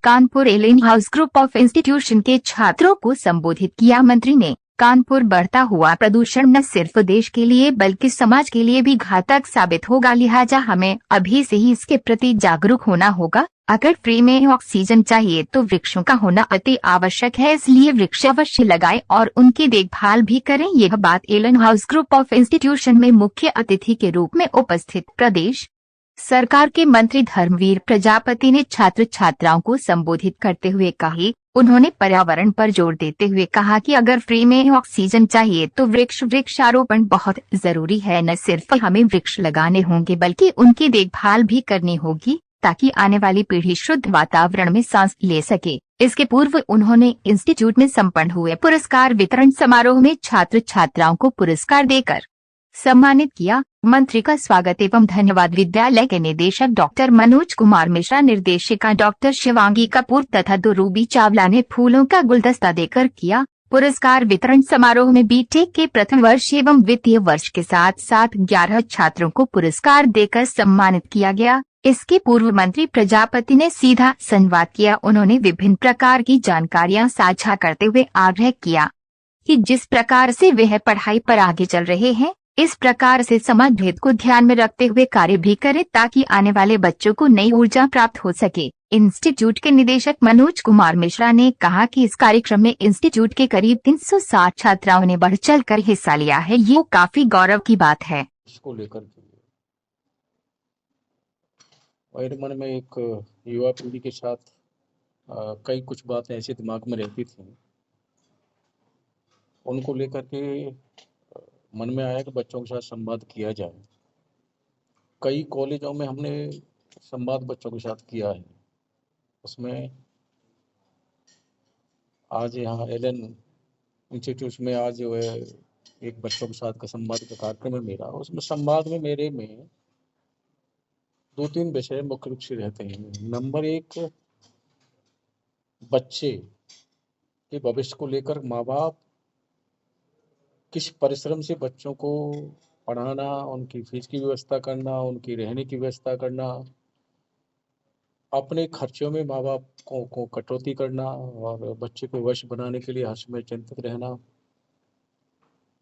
Kanpur Allen House group of institution के छात्रों को संबोधित किया। मंत्री ने कानपुर बढ़ता हुआ प्रदूषण न सिर्फ देश के लिए बल्कि समाज के लिए भी घातक साबित होगा, लिहाजा हमें अभी से ही इसके प्रति जागरूक होना होगा। अगर फ्री में ऑक्सीजन चाहिए तो वृक्षों का होना अति आवश्यक है, इसलिए वृक्ष अवश्य लगाएं और उनकी देखभाल भी करें। यह बात Allen House group of institution में मुख्य अतिथि के रूप में उपस्थित प्रदेश सरकार के मंत्री धर्मवीर प्रजापति ने छात्र छात्राओं को संबोधित करते हुए कही। उन्होंने पर्यावरण पर जोर देते हुए कहा कि अगर फ्री में ऑक्सीजन चाहिए तो वृक्षारोपण बहुत जरूरी है। न सिर्फ हमें वृक्ष लगाने होंगे बल्कि उनकी देखभाल भी करनी होगी ताकि आने वाली पीढ़ी शुद्ध वातावरण में सांस ले सके। इसके पूर्व उन्होंने इंस्टीट्यूट में संपन्न हुए पुरस्कार वितरण समारोह में छात्र छात्राओं को पुरस्कार देकर सम्मानित किया। मंत्री का स्वागत एवं धन्यवाद विद्यालय के निदेशक डॉक्टर मनोज कुमार मिश्रा, निर्देशिका डॉक्टर शिवांगी कपूर तथा दुरूबी चावला ने फूलों का गुलदस्ता देकर किया। पुरस्कार वितरण समारोह में बीटेक के प्रथम वर्ष एवं द्वितीय वर्ष के साथ साथ 11 छात्रों को पुरस्कार देकर सम्मानित किया गया। इसके पूर्व मंत्री प्रजापति ने सीधा संवाद किया। उन्होंने विभिन्न प्रकार की जानकारियां साझा करते हुए आग्रह किया कि जिस प्रकार से वह पढ़ाई पर आगे चल रहे हैं, इस प्रकार से समाज भेद को ध्यान में रखते हुए कार्य भी करें ताकि आने वाले बच्चों को नई ऊर्जा प्राप्त हो सके। इंस्टीट्यूट के निदेशक मनोज कुमार मिश्रा ने कहा कि इस कार्यक्रम में इंस्टीट्यूट के करीब 360 छात्राओं ने बढ़ चढ़ कर हिस्सा लिया है। ये काफी गौरव की बात है। इसको लेकर मेरे मन में एक युवा पीढ़ी के साथ कई कुछ बातें ऐसी दिमाग में रहती थी, उनको लेकर के मन में आया कि बच्चों के साथ संवाद किया जाए। कई कॉलेजों में हमने संवाद बच्चों के साथ किया है। उसमें आज यहाँ एलेन इंस्टीट्यूट में आज जो है एक बच्चों के साथ का संवाद का कार्यक्रम है मेरा। उसमें संवाद में मेरे में 2-3 विषय मुख्य रूप से रहते हैं। नंबर 1, बच्चे के भविष्य को लेकर माँ बाप किस परिश्रम से बच्चों को पढ़ाना, उनकी फीस की व्यवस्था करना, उनकी रहने की व्यवस्था करना, अपने खर्चों में माँ बाप को कटौती करना और बच्चे को वश बनाने के लिए हर समय चिंतित रहना।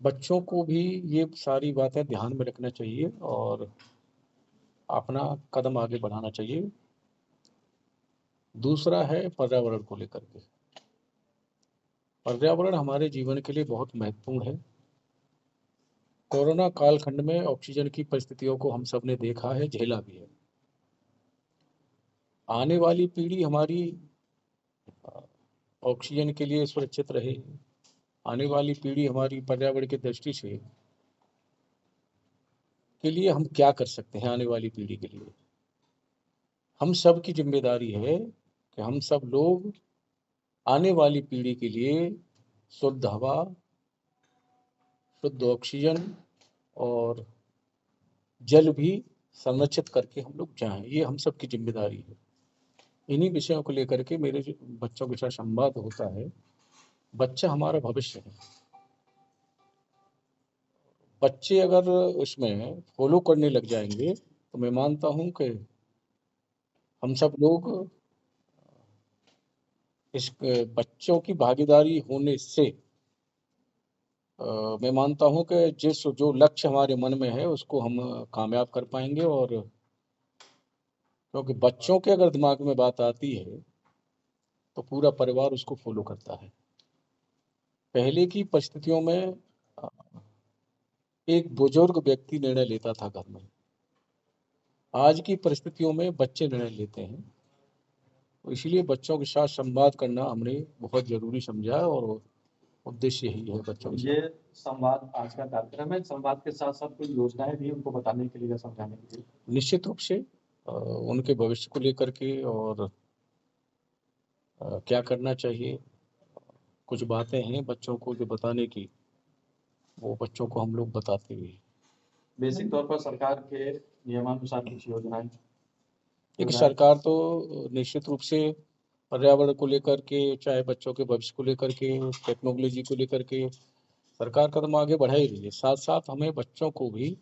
बच्चों को भी ये सारी बातें ध्यान में रखना चाहिए और अपना कदम आगे बढ़ाना चाहिए। दूसरा है पर्यावरण को लेकर के। पर्यावरण हमारे जीवन के लिए बहुत महत्वपूर्ण है। कोरोना कालखंड में ऑक्सीजन की परिस्थितियों को हम सब ने देखा है, झेला भी है। आने वाली पीढ़ी हमारी ऑक्सीजन के लिए सुरक्षित रहे, आने वाली पीढ़ी हमारी पर्यावरण की दृष्टि से के लिए हम क्या कर सकते हैं। आने वाली पीढ़ी के लिए हम सब की जिम्मेदारी है कि हम सब लोग आने वाली पीढ़ी के लिए शुद्ध हवा, शुद्ध ऑक्सीजन और जल भी संरक्षित करके हम लोग जाएं। ये हम सब की जिम्मेदारी है। इन्हीं विषयों को लेकर के मेरे जो बच्चों के साथ संवाद होता है। बच्चा हमारा भविष्य है। बच्चे अगर उसमें फॉलो करने लग जाएंगे तो मैं मानता हूं कि हम सब लोग इस बच्चों की भागीदारी होने से मैं मानता हूं कि जो लक्ष्य हमारे मन में है उसको हम कामयाब कर पाएंगे। और क्योंकि बच्चों के अगर दिमाग में बात आती है तो पूरा परिवार उसको फॉलो करता है। पहले की परिस्थितियों में एक बुजुर्ग व्यक्ति निर्णय लेता था घर में, आज की परिस्थितियों में बच्चे निर्णय लेते हैं। तो इसलिए बच्चों के साथ संवाद करना हमने बहुत जरूरी समझा और उद्देश्य यही है बच्चों के ये संवाद आज का कार्यक्रम है। संवाद के साथ साथ कोई योजनाएं भी उनको बताने के लिए, समझाने के लिए निश्चित रूप से उनके भविष्य को लेकर के और क्या करना चाहिए, कुछ बातें हैं बच्चों को जो बताने की, वो बच्चों को हम लोग बताते हुए। बेसिक तौर पर सरकार के नियमानुसार कुछ योजनाएं। एक सरकार तो निश्चित रूप से पर्यावरण को लेकर के, चाहे बच्चों के भविष्य को लेकर के, टेक्नोलॉजी को लेकर के सरकार कदम आगे बढ़ा ही रही है। साथ साथ हमें बच्चों को भी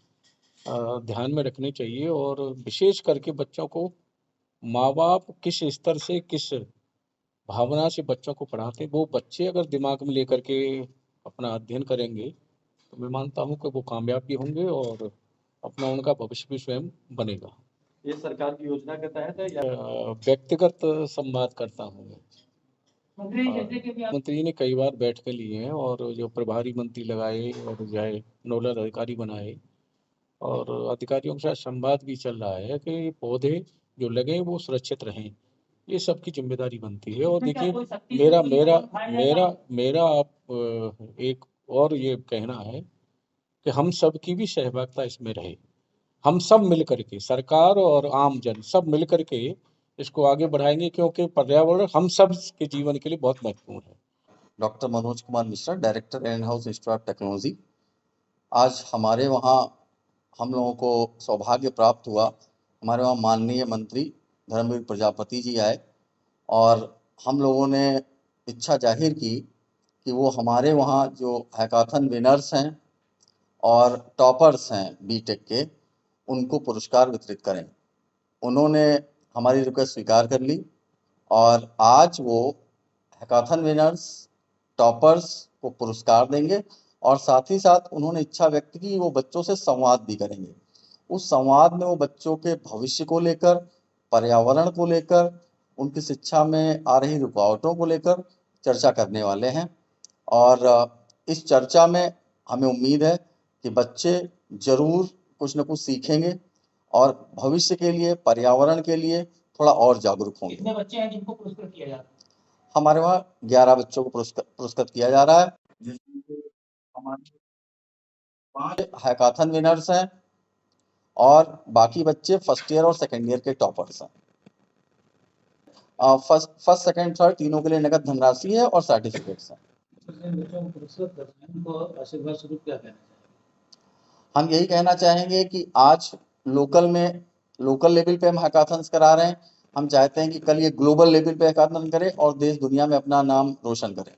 ध्यान में रखनी चाहिए और विशेष करके बच्चों को माँ बाप किस स्तर से किस भावना से बच्चों को पढ़ाते हैं, वो बच्चे अगर दिमाग में लेकर के अपना अध्ययन करेंगे तो मैं मानता हूँ कि वो कामयाब भी होंगे और अपना उनका भविष्य भी स्वयं बनेगा। ये सरकार की योजना के तहत है या व्यक्तिगत संवाद करता हूँ मैं। मंत्री मंत्री ने कई बार बैठकें ली हैं और जो प्रभारी मंत्री लगाए और जो है नोडल अधिकारी बनाए और अधिकारियों के साथ संवाद भी चल रहा है कि पौधे जो लगे वो सुरक्षित रहें, ये सबकी जिम्मेदारी बनती है। और देखिए मेरा मेरा मेरा मेरा आप एक और ये कहना है कि हम सब की भी सहभागिता इसमें रहे, हम सब मिल करके सरकार और आम जन सब मिल करके इसको आगे बढ़ाएंगे, क्योंकि पर्यावरण हम सब के जीवन के लिए बहुत महत्वपूर्ण है। Doctor Manoj Kumar Mishra, director in house institute of technology. आज हमारे वहाँ हम लोगों को सौभाग्य प्राप्त हुआ, हमारे वहाँ माननीय मंत्री धर्मवीर प्रजापति जी आए और हम लोगों ने इच्छा जाहिर की कि वो हमारे वहाँ जो हैकाथन विनर्स हैं और टॉपर्स हैं बीटेक के, उनको पुरस्कार वितरित करें। उन्होंने हमारी रिक्वेस्ट स्वीकार कर ली और आज वो हैकाथन विनर्स, टॉपर्स को पुरस्कार देंगे और साथ ही साथ उन्होंने इच्छा व्यक्त की वो बच्चों से संवाद भी करेंगे। उस संवाद में वो बच्चों के भविष्य को लेकर, पर्यावरण को लेकर, उनकी शिक्षा में आ रही रुकावटों को लेकर चर्चा करने वाले हैं और इस चर्चा में हमें उम्मीद है कि बच्चे जरूर कुछ न कुछ सीखेंगे और भविष्य के लिए, पर्यावरण के लिए थोड़ा और जागरूक होंगे। कितने बच्चे हैं जिनको पुरस्कृत किया जाता है? हमारे वहाँ 11 बच्चों को पुरस्कृत किया जा रहा है, जिसमें हमारे 5 हैकाथन विनर्स हैं और बाकी बच्चे फर्स्ट ईयर और सेकेंड ईयर के टॉपर्स हैं। फर्स्ट, सेकेंड, थर्ड तीनों के लिए नगद धनराशि है और सर्टिफिकेट्स हैं। हम यही कहना चाहेंगे कि आज लोकल लेवल पे हम हैकाथन्स करा रहे हैं। हम चाहते हैं कि कल ये ग्लोबल लेवल पे हैकाथन करें और देश दुनिया में अपना नाम रोशन करें।